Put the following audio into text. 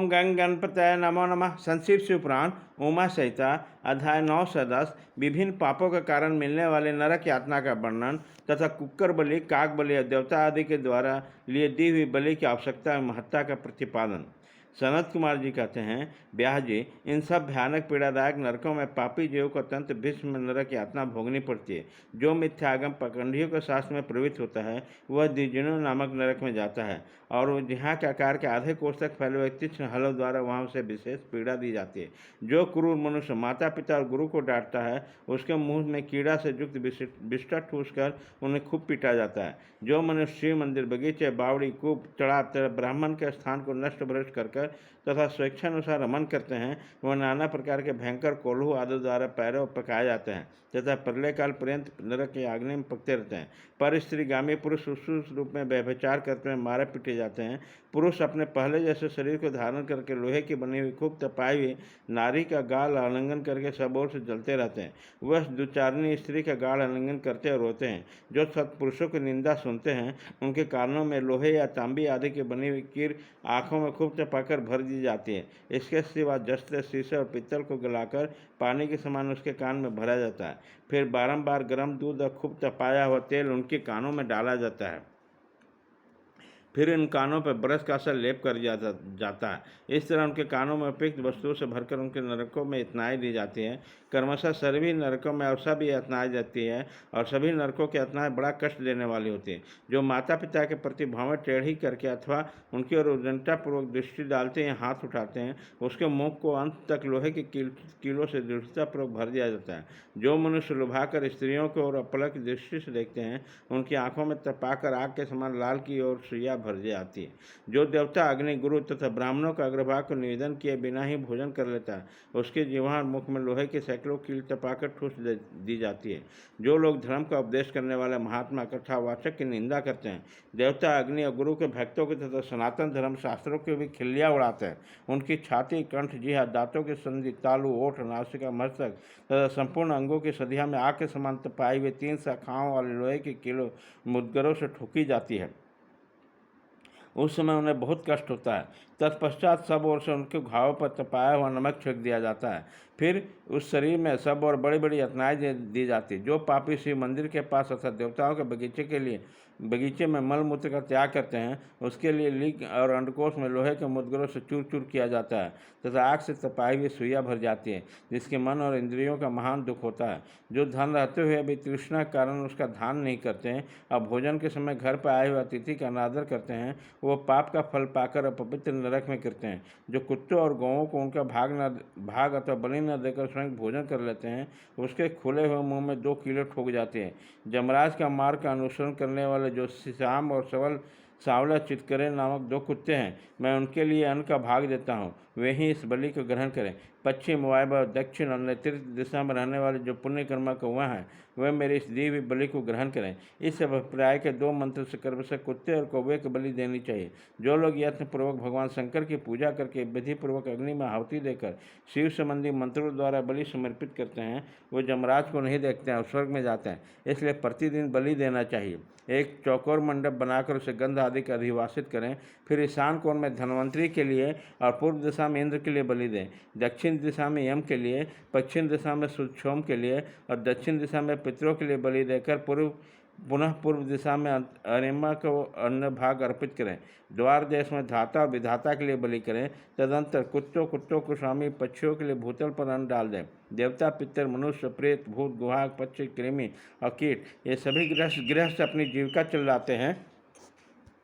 ओम गंग गणपतये नमो नमः। संक्षिप्त शिव पुराण उमा संहिता अध्याय 9 से 10 विभिन्न पापों के कारण मिलने वाले नरक यातना का वर्णन तथा कुक्कर बलि, काक बलि और देवता आदि के द्वारा लिए दी हुई बलि की आवश्यकता एवं महत्ता का प्रतिपादन। सनत कुमार जी कहते हैं, ब्याह जी, इन सब भयानक पीड़ादायक नरकों में पापी जीवों को अत्यंत भीष्म नरक यातना भोगनी पड़ती है। जो मिथ्यागम पकंडियों के शास्त्र में प्रवृत्त होता है वह द्विजिनो नामक नरक में जाता है और वो यहाँ के आकार के आधे कोष तक फैले हुए तीक्ष्ण हलों द्वारा वहाँ उसे विशेष पीड़ा दी जाती है। जो क्रूर मनुष्य माता पिता और गुरु को डांटता है उसके मुंह में कीड़ा से युक्त बिस्टा ठूस कर उन्हें खूब पीटा जाता है। जो मनुष्य शिव मंदिर, बगीचे, बावड़ी, कूप, चढ़ाव, ब्राह्मण के स्थान को नष्ट भ्रष्ट कर तथा स्वेच्छानुसार रमन करते हैं वह नाना प्रकार के भयंकर कोल्हू आदि द्वारा पैरों पकाए जाते हैं तथा प्रलय काल पर्यंत नरक की अग्नि में पकते रहते हैं। पर स्त्रीगामी पुरुष उस रूप में व्यभिचार करते हुए मारे पीटे जाते हैं। पुरुष अपने पहले जैसे शरीर को धारण करके लोहे की बनी हुई खूब तपाई हुई नारी का गाल आलिंगन करके सब ओर से जलते रहते हैं। वह दुचारणी स्त्री का गाल आलिंगन करते और रोते हैं। जो सत्पुरुषों की निंदा सुनते हैं उनके कानों में लोहे या तांबी आदि की बनी हुई कीर आँखों में खूब तपाकर भर दी जाती है। इसके सिवा जस्ते, शीशे और पित्तल को गलाकर पानी के समान उसके कान में भरा जाता है। फिर बारंबार गर्म दूध और खूब तपाया हुआ तेल उनके कानों में डाला जाता है। फिर इन कानों पर ब्रश का असर लेप कर जाता है। इस तरह उनके कानों में उपयुक्त वस्तुओं से भरकर उनके नरकों में यातनाएं दी जाती हैं। क्रमशः सभी नरकों में अवसा भी यातनाएं जाती है और सभी नरकों की यातनाएं बड़ा कष्ट देने वाली होती हैं। जो माता पिता के प्रति भौवें टेढ़ी करके अथवा उनकी ओर उद्दंडतापूर्वक दृष्टि डालते हैं, हाथ उठाते हैं, उसके मुख को अंत तक लोहे के कीलों से दृढ़तापूर्वक भर दिया जाता है। जो मनुष्य लुभाकर स्त्रियों की ओर अपलक दृष्टि से देखते हैं उनकी आंखों में तपाकर आग के समान लाल की ओर सुइया भर जाती है। जो देवता, अग्नि, गुरु तथा ब्राह्मणों का अग्रभाग को निवेदन किए बिना ही भोजन कर लेता है उसके जिह्वा और मुख में लोहे के सैकड़ों कील तपाकर ठूस दी जाती है। जो लोग धर्म का उपदेश करने वाले महात्मा कथावाचक की निंदा करते हैं, देवता, अग्नि और गुरु के भक्तों के तथा सनातन धर्म शास्त्रों की भी खिल्लियाँ उड़ाते हैं, उनकी छाती, कंठ, जिह्वा, दांतों की संधि, तालू, ओठ, नासिका, मस्तक तथा संपूर्ण अंगों की सदिया में आग के समान तपाई हुई 3 शाखाओं वाले लोहे के कीलों मुद्गरों से ठोकी जाती है। उस समय उन्हें बहुत कष्ट होता है। तत्पश्चात सब ओर से उनके घावों पर तपाया हुआ नमक छिड़क दिया जाता है। फिर उस शरीर में सब और बड़ी बड़ी यातनाएं दी जाती। जो पापी शिव मंदिर के पास अर्थात देवताओं के बगीचे में मल मूत्र का त्याग करते हैं उसके लिए लीक और अंडकोश में लोहे के मुद्गरों से चूर चूर किया जाता है तथा आग से तपाई हुई सुइया भर जाती है, जिसके मन और इंद्रियों का महान दुख होता है। जो धन रहते हुए भी तृष्णा के कारण उसका दान नहीं करते हैं और भोजन के समय घर पर आए हुए अतिथि का अनादर करते हैं वो पाप का फल पाकर अपवित्र नरक में गिरते हैं। जो कुत्तों और गौओं को उनका भाग अथवा बलि न देकर स्वयं भोजन कर लेते हैं उसके खुले हुए मुंह में 2 कीड़े ठोक जाते हैं। यमराज का मार्ग का अनुसरण करने वाले जो श्याम और सबल सांवला चितकरे नामक 2 कुत्ते हैं, मैं उनके लिए अन्न का भाग देता हूँ, वे ही इस बलि को ग्रहण करें। पश्चिम, वायव्य, दक्षिण और नैऋत्य दिशा में रहने वाले जो पुण्यकर्मा कौआ हैं वे मेरी इस दी हुई बलि को ग्रहण करें। इस अभिप्राय के 2 मंत्र से क्रमशः कुत्ते और कौवे की बलि देनी चाहिए। जो लोग यत्नपूर्वक भगवान शंकर की पूजा करके विधिपूर्वक अग्नि में आहुति देकर शिव संबंधी मंत्रों द्वारा बलि समर्पित करते हैं वो यमराज को नहीं देखते हैं और स्वर्ग में जाते हैं। इसलिए प्रतिदिन बलि देना चाहिए। एक चौकोर मंडप बनाकर उसे गंध आदि का अधिवासित करें। फिर ईशान कोण में धन्वंतरी के लिए और पूर्व दिशा में इंद्र के लिए बलि दें, दक्षिण दिशा में यम के लिए, पश्चिम दिशा में सुक्षोम के लिए और दक्षिण दिशा में पितरों के लिए बलि देकर पुनः पूर्व दिशा में अरिमा को अन्न भाग अर्पित करें। द्वार देश में धाता और विधाता के लिए बलि करें। तदंतर कुत्तों को स्वामी, पक्षियों के लिए भूतल पर अन्न डाल दें। देवता, पितर, मनुष्य, प्रेत, भूत, गुहाग, पक्षी, कृमि और कीट ये सभी गृहस्थ अपनी जीविका चलाते हैं